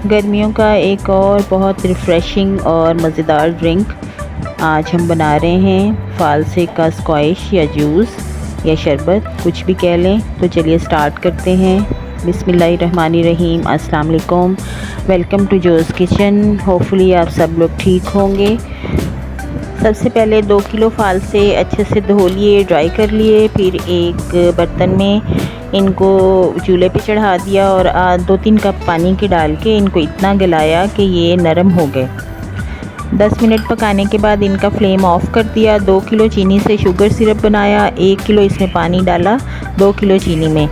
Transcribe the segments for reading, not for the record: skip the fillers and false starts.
गर्मियों का एक और बहुत रिफ़्रेशिंग और मज़ेदार ड्रिंक आज हम बना रहे हैं। फालसे का स्क्वैश या जूस या शरबत, कुछ भी कह लें। तो चलिए स्टार्ट करते हैं। बिस्मिल्लाहिर्रहमानिर्रहीम। अस्सलाम वालेकुम, वेलकम टू जोज़ किचन। होपफुली आप सब लोग ठीक होंगे। सबसे पहले 2 किलो फालसे अच्छे से धो लिए, ड्राई कर लिए। फिर एक बर्तन में इनको चूल्हे पे चढ़ा दिया और 2-3 कप पानी के डाल के इनको इतना गलाया कि ये नरम हो गए। 10 मिनट पकाने के बाद इनका फ्लेम ऑफ कर दिया। 2 किलो चीनी से शुगर सिरप बनाया। 1 किलो इसमें पानी डाला 2 किलो चीनी में।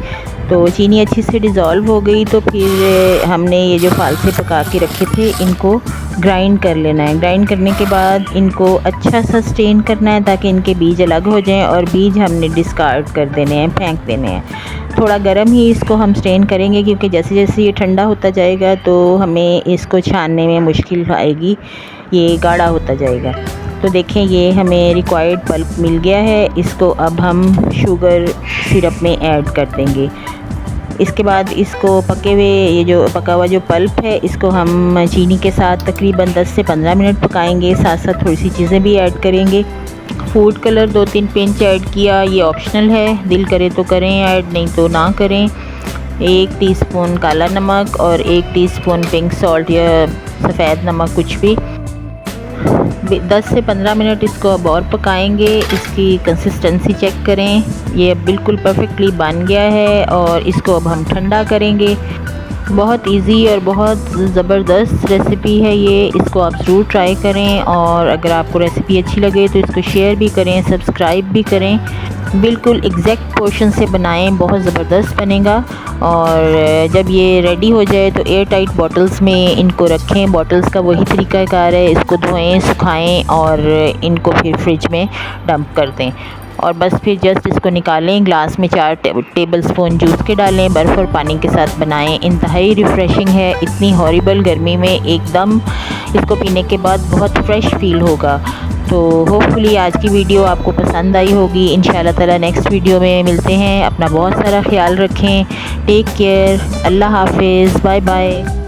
तो चीनी अच्छी से डिज़ोल्व हो गई। तो फिर हमने ये जो फालसे पका के रखे थे इनको ग्राइंड कर लेना है। ग्राइंड करने के बाद इनको अच्छा सा स्ट्रेन करना है ताकि इनके बीज अलग हो जाएं, और बीज हमने डिस्कार्ड कर देने हैं, फेंक देने हैं। थोड़ा गर्म ही इसको हम स्ट्रेन करेंगे, क्योंकि जैसे जैसे ये ठंडा होता जाएगा तो हमें इसको छानने में मुश्किल आएगी, ये गाढ़ा होता जाएगा। तो देखें, ये हमें रिक्वायर्ड पल्प मिल गया है। इसको अब हम शुगर सिरप में ऐड कर देंगे। इसके बाद इसको पके हुए ये जो पका हुआ जो पल्प है इसको हम चीनी के साथ तकरीबन 10 से 15 मिनट पकाएंगे। साथ साथ थोड़ी सी चीज़ें भी ऐड करेंगे। फूड कलर 2-3 पिंच ऐड किया, ये ऑप्शनल है, दिल करे तो करें ऐड, नहीं तो ना करें। 1 टीस्पून काला नमक और 1 टीस्पून पिंक सॉल्ट या सफ़ेद नमक, कुछ भी। 10 से 15 मिनट इसको अब और पकाएंगे। इसकी कंसिस्टेंसी चेक करें, ये बिल्कुल परफेक्टली बन गया है। और इसको अब हम ठंडा करेंगे। बहुत इजी और बहुत ज़बरदस्त रेसिपी है ये, इसको आप ज़रूर ट्राई करें। और अगर आपको रेसिपी अच्छी लगे तो इसको शेयर भी करें, सब्सक्राइब भी करें। बिल्कुल एग्जैक्ट पोर्शन से बनाएं, बहुत ज़बरदस्त बनेगा। और जब ये रेडी हो जाए तो एयर टाइट बॉटल्स में इनको रखें। बॉटल्स का वही तरीक़ाकार है, इसको धोएं, सुखाएं और इनको फिर फ्रिज में डंप कर दें। और बस फिर जस्ट इसको निकालें, ग्लास में 4 टेबल स्पून जूस के डालें, बर्फ़ और पानी के साथ बनाएं। इंतहाई रिफ़्रेशिंग है, इतनी हॉरिबल गर्मी में एकदम इसको पीने के बाद बहुत फ्रेश फ़ील होगा। तो होपफुली आज की वीडियो आपको पसंद आई होगी। इंशाल्लाह ताला नेक्स्ट वीडियो में मिलते हैं। अपना बहुत सारा ख्याल रखें। Take care. अल्लाह हाफिज़। Bye bye.